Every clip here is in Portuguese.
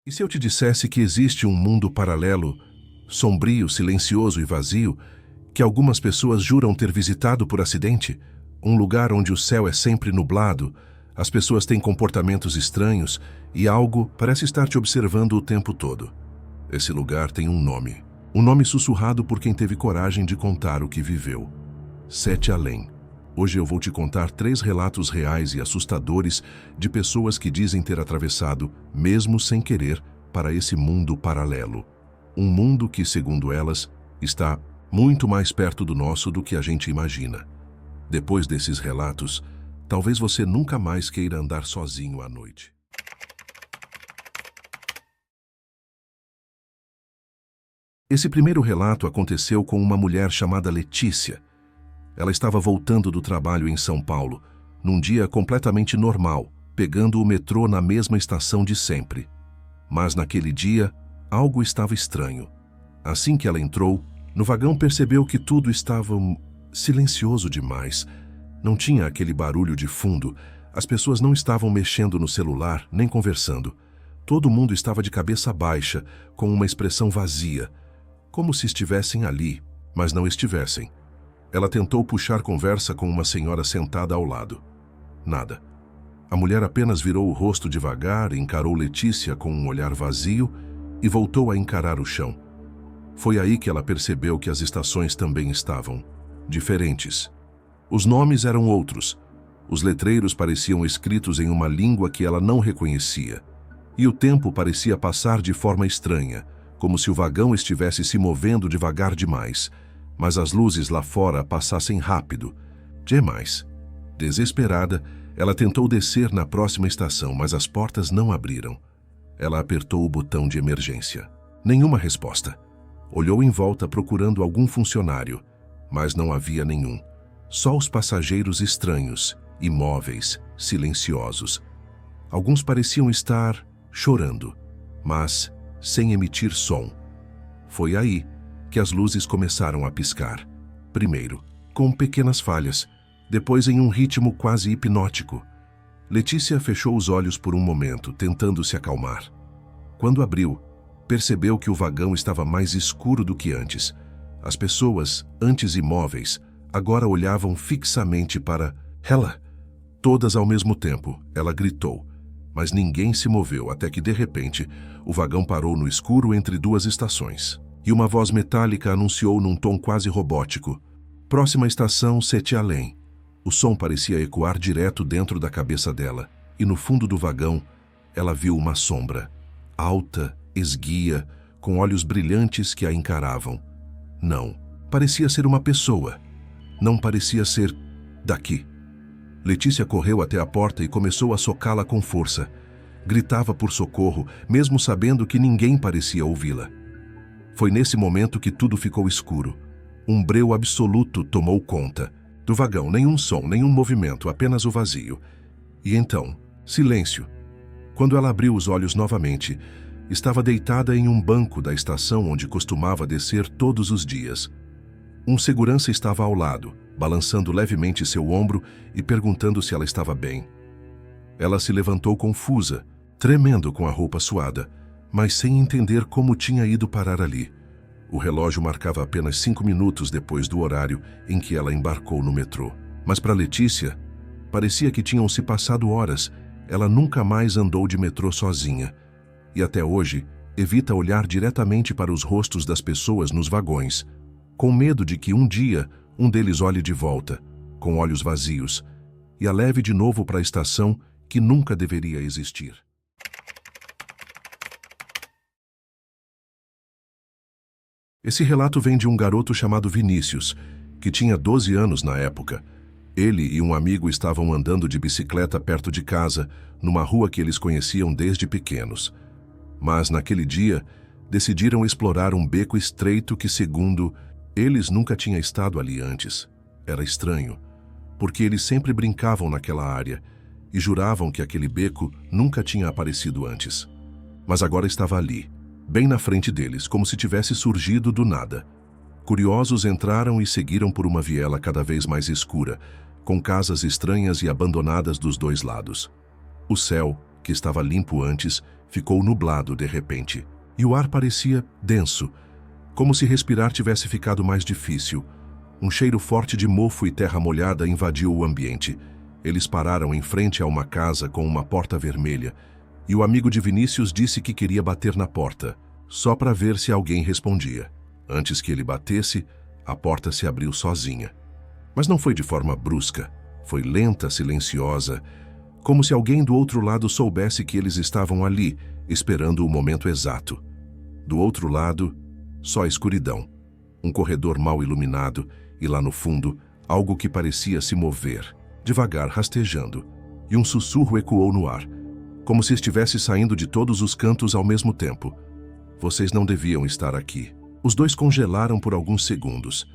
E se eu te dissesse que existe um mundo paralelo, sombrio, silencioso e vazio, que algumas pessoas juram ter visitado por acidente? Um lugar onde o céu é sempre nublado, as pessoas têm comportamentos estranhos e algo parece estar te observando o tempo todo. Esse lugar tem um nome sussurrado por quem teve coragem de contar o que viveu. Sete Além. Hoje eu vou te contar 3 relatos reais e assustadores de pessoas que dizem ter atravessado, mesmo sem querer, para esse mundo paralelo. Um mundo que, segundo elas, está muito mais perto do nosso do que a gente imagina. Depois desses relatos, talvez você nunca mais queira andar sozinho à noite. Esse primeiro relato aconteceu com uma mulher chamada Letícia. Ela estava voltando do trabalho em São Paulo, num dia completamente normal, pegando o metrô na mesma estação de sempre. Mas naquele dia, algo estava estranho. Assim que ela entrou, no vagão percebeu que tudo estava silencioso demais. Não tinha aquele barulho de fundo, as pessoas não estavam mexendo no celular nem conversando. Todo mundo estava de cabeça baixa, com uma expressão vazia, como se estivessem ali, mas não estivessem. Ela tentou puxar conversa com uma senhora sentada ao lado. Nada. A mulher apenas virou o rosto devagar, encarou Letícia com um olhar vazio e voltou a encarar o chão. Foi aí que ela percebeu que as estações também estavam diferentes. Os nomes eram outros. Os letreiros pareciam escritos em uma língua que ela não reconhecia. E o tempo parecia passar de forma estranha, como se o vagão estivesse se movendo devagar demais, mas as luzes lá fora passassem rápido, demais. Desesperada, ela tentou descer na próxima estação, mas as portas não abriram. Ela apertou o botão de emergência. Nenhuma resposta. Olhou em volta procurando algum funcionário, mas não havia nenhum. Só os passageiros estranhos, imóveis, silenciosos. Alguns pareciam estar chorando, mas sem emitir som. Foi aí que as luzes começaram a piscar. Primeiro, com pequenas falhas, depois em um ritmo quase hipnótico. Letícia fechou os olhos por um momento, tentando se acalmar. Quando abriu, percebeu que o vagão estava mais escuro do que antes. As pessoas, antes imóveis, agora olhavam fixamente para ela. Todas ao mesmo tempo, ela gritou. Mas ninguém se moveu até que, de repente, o vagão parou no escuro entre 2 estações. E uma voz metálica anunciou num tom quase robótico: "Próxima estação, Sete Além." O som parecia ecoar direto dentro da cabeça dela, e no fundo do vagão, ela viu uma sombra, alta, esguia, com olhos brilhantes que a encaravam. Não, parecia ser uma pessoa. Não parecia ser daqui. Letícia correu até a porta e começou a socá-la com força. Gritava por socorro, mesmo sabendo que ninguém parecia ouvi-la. Foi nesse momento que tudo ficou escuro. Um breu absoluto tomou conta. Do vagão, nenhum som, nenhum movimento, apenas o vazio. E então, silêncio. Quando ela abriu os olhos novamente, estava deitada em um banco da estação onde costumava descer todos os dias. Um segurança estava ao lado, balançando levemente seu ombro e perguntando se ela estava bem. Ela se levantou confusa, tremendo com a roupa suada, mas sem entender como tinha ido parar ali. O relógio marcava apenas 5 minutos depois do horário em que ela embarcou no metrô. Mas para Letícia, parecia que tinham se passado horas. Ela nunca mais andou de metrô sozinha. E até hoje, evita olhar diretamente para os rostos das pessoas nos vagões, com medo de que um dia um deles olhe de volta, com olhos vazios, e a leve de novo para a estação que nunca deveria existir. Esse relato vem de um garoto chamado Vinícius, que tinha 12 anos na época. Ele e um amigo estavam andando de bicicleta perto de casa, numa rua que eles conheciam desde pequenos. Mas, naquele dia, decidiram explorar um beco estreito que, segundo eles, nunca tinha estado ali antes. Era estranho, porque eles sempre brincavam naquela área e juravam que aquele beco nunca tinha aparecido antes. Mas agora estava ali, bem na frente deles, como se tivesse surgido do nada. Curiosos entraram e seguiram por uma viela cada vez mais escura, com casas estranhas e abandonadas dos 2 lados. O céu, que estava limpo antes, ficou nublado de repente, e o ar parecia denso, como se respirar tivesse ficado mais difícil. Um cheiro forte de mofo e terra molhada invadiu o ambiente. Eles pararam em frente a uma casa com uma porta vermelha, e o amigo de Vinícius disse que queria bater na porta, só para ver se alguém respondia. Antes que ele batesse, a porta se abriu sozinha. Mas não foi de forma brusca, foi lenta, silenciosa, como se alguém do outro lado soubesse que eles estavam ali, esperando o momento exato. Do outro lado, só escuridão. Um corredor mal iluminado e lá no fundo, algo que parecia se mover, devagar rastejando, e um sussurro ecoou no ar, como se estivesse saindo de todos os cantos ao mesmo tempo. Vocês não deviam estar aqui. Os dois congelaram por alguns segundos.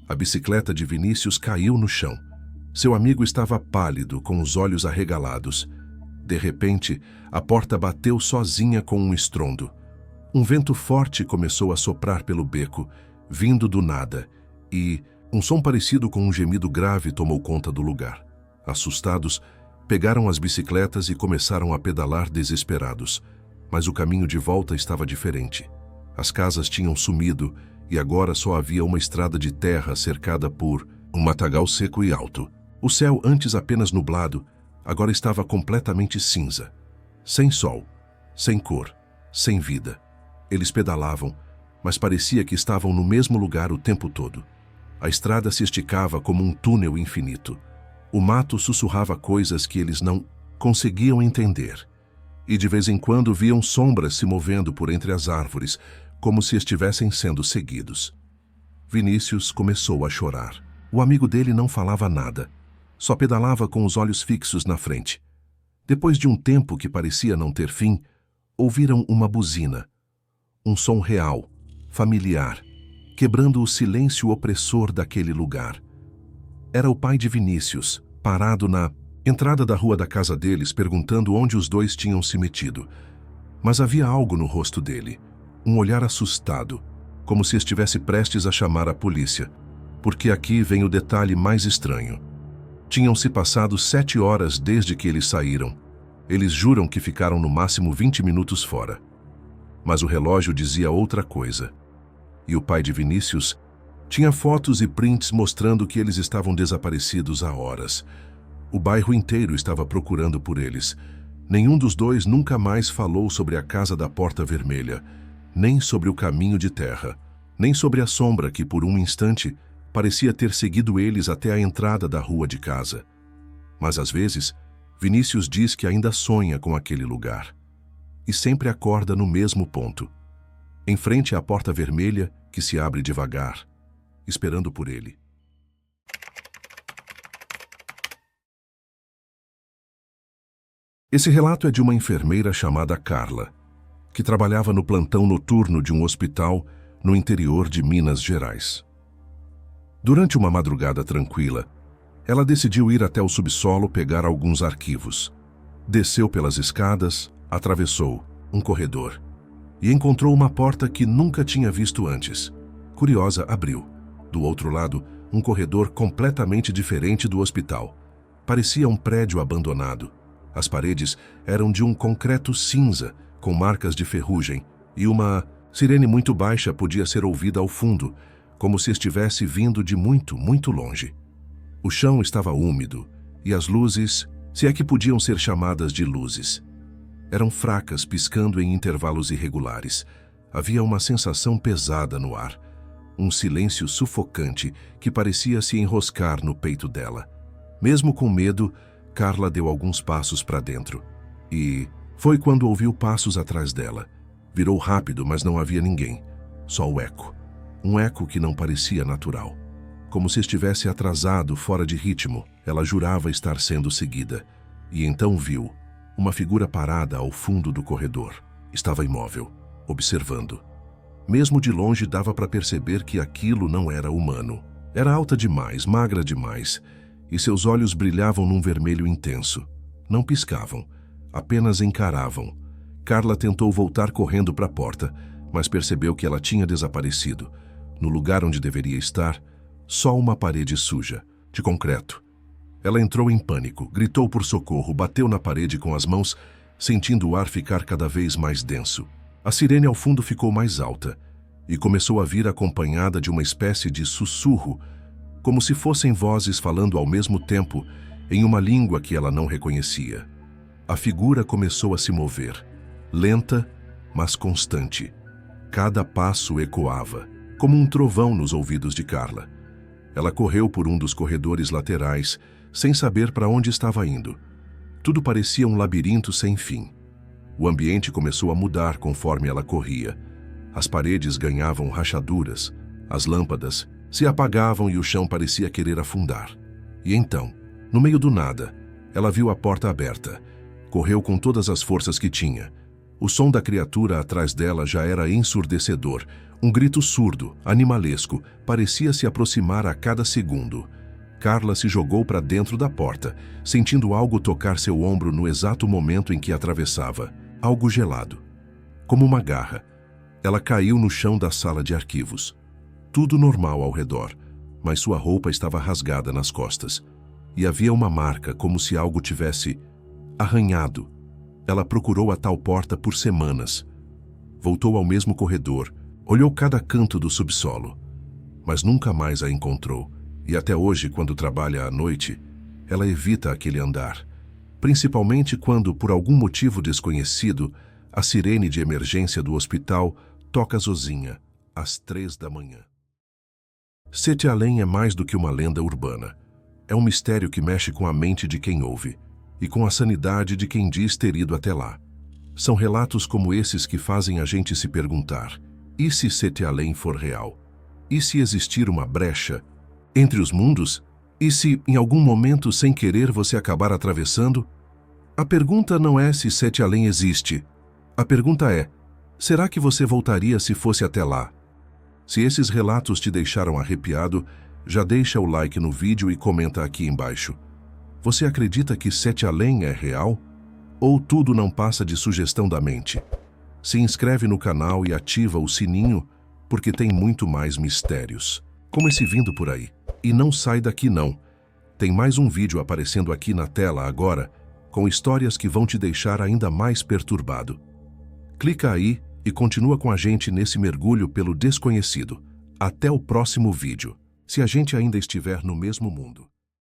A bicicleta de Vinícius caiu no chão. Seu amigo estava pálido, com os olhos arregalados. De repente, a porta bateu sozinha com um estrondo. Um vento forte começou a soprar pelo beco, vindo do nada, e um som parecido com um gemido grave tomou conta do lugar. Assustados, pegaram as bicicletas e começaram a pedalar desesperados. Mas o caminho de volta estava diferente. As casas tinham sumido e agora só havia uma estrada de terra cercada por um matagal seco e alto. O céu, antes apenas nublado, agora estava completamente cinza. Sem sol, sem cor, sem vida. Eles pedalavam, mas parecia que estavam no mesmo lugar o tempo todo. A estrada se esticava como um túnel infinito. O mato sussurrava coisas que eles não conseguiam entender. E de vez em quando viam sombras se movendo por entre as árvores, como se estivessem sendo seguidos. Vinícius começou a chorar. O amigo dele não falava nada. Só pedalava com os olhos fixos na frente. Depois de um tempo que parecia não ter fim, ouviram uma buzina. Um som real, familiar, quebrando o silêncio opressor daquele lugar. Era o pai de Vinícius, parado na entrada da rua da casa deles, perguntando onde os dois tinham se metido. Mas havia algo no rosto dele, um olhar assustado, como se estivesse prestes a chamar a polícia. Porque aqui vem o detalhe mais estranho. Tinham se passado 7 horas desde que eles saíram. Eles juram que ficaram no máximo 20 minutos fora. Mas o relógio dizia outra coisa. E o pai de Vinícius tinha fotos e prints mostrando que eles estavam desaparecidos há horas. O bairro inteiro estava procurando por eles. Nenhum dos dois nunca mais falou sobre a casa da Porta Vermelha, nem sobre o caminho de terra, nem sobre a sombra que, por um instante, parecia ter seguido eles até a entrada da rua de casa. Mas às vezes, Vinícius diz que ainda sonha com aquele lugar. E sempre acorda no mesmo ponto, em frente à Porta Vermelha que se abre devagar, esperando por ele. Esse relato é de uma enfermeira chamada Carla, que trabalhava no plantão noturno de um hospital no interior de Minas Gerais. Durante uma madrugada tranquila, ela decidiu ir até o subsolo pegar alguns arquivos. Desceu pelas escadas, atravessou um corredor e encontrou uma porta que nunca tinha visto antes. Curiosa, abriu. Do outro lado, um corredor completamente diferente do hospital. Parecia um prédio abandonado. As paredes eram de um concreto cinza, com marcas de ferrugem, e uma sirene muito baixa podia ser ouvida ao fundo, como se estivesse vindo de muito, muito longe. O chão estava úmido, e as luzes, se é que podiam ser chamadas de luzes, eram fracas, piscando em intervalos irregulares. Havia uma sensação pesada no ar, um silêncio sufocante que parecia se enroscar no peito dela. Mesmo com medo, Carla deu alguns passos para dentro. E foi quando ouviu passos atrás dela. Virou rápido, mas não havia ninguém. Só o eco. Um eco que não parecia natural. Como se estivesse atrasado, fora de ritmo. Ela jurava estar sendo seguida. E então viu uma figura parada ao fundo do corredor. Estava imóvel, observando. Mesmo de longe dava para perceber que aquilo não era humano. Era alta demais, magra demais, e seus olhos brilhavam num vermelho intenso. Não piscavam, apenas encaravam. Carla tentou voltar correndo para a porta, mas percebeu que ela tinha desaparecido. No lugar onde deveria estar, só uma parede suja, de concreto. Ela entrou em pânico, gritou por socorro, bateu na parede com as mãos, sentindo o ar ficar cada vez mais denso. A sirene ao fundo ficou mais alta e começou a vir acompanhada de uma espécie de sussurro, como se fossem vozes falando ao mesmo tempo em uma língua que ela não reconhecia. A figura começou a se mover, lenta, mas constante. Cada passo ecoava, como um trovão nos ouvidos de Carla. Ela correu por um dos corredores laterais, sem saber para onde estava indo. Tudo parecia um labirinto sem fim. O ambiente começou a mudar conforme ela corria. As paredes ganhavam rachaduras, as lâmpadas se apagavam e o chão parecia querer afundar. E então, no meio do nada, ela viu a porta aberta. Correu com todas as forças que tinha. O som da criatura atrás dela já era ensurdecedor. Um grito surdo, animalesco, parecia se aproximar a cada segundo. Carla se jogou para dentro da porta, sentindo algo tocar seu ombro no exato momento em que atravessava. Algo gelado, como uma garra. Ela caiu no chão da sala de arquivos. Tudo normal ao redor, mas sua roupa estava rasgada nas costas. E havia uma marca, como se algo tivesse arranhado. Ela procurou a tal porta por semanas. Voltou ao mesmo corredor, olhou cada canto do subsolo, mas nunca mais a encontrou. E até hoje, quando trabalha à noite, ela evita aquele andar. Principalmente quando, por algum motivo desconhecido, a sirene de emergência do hospital toca sozinha, às 3 da manhã. Sete Além é mais do que uma lenda urbana. É um mistério que mexe com a mente de quem ouve e com a sanidade de quem diz ter ido até lá. São relatos como esses que fazem a gente se perguntar: e se Sete Além for real? E se existir uma brecha entre os mundos? E se, em algum momento, sem querer, você acabar atravessando? A pergunta não é se Sete Além existe. A pergunta é: será que você voltaria se fosse até lá? Se esses relatos te deixaram arrepiado, já deixa o like no vídeo e comenta aqui embaixo. Você acredita que Sete Além é real? Ou tudo não passa de sugestão da mente? Se inscreve no canal e ativa o sininho, porque tem muito mais mistérios como esse vindo por aí. E não sai daqui não. Tem mais um vídeo aparecendo aqui na tela agora, com histórias que vão te deixar ainda mais perturbado. Clica aí e continua com a gente nesse mergulho pelo desconhecido. Até o próximo vídeo, se a gente ainda estiver no mesmo mundo.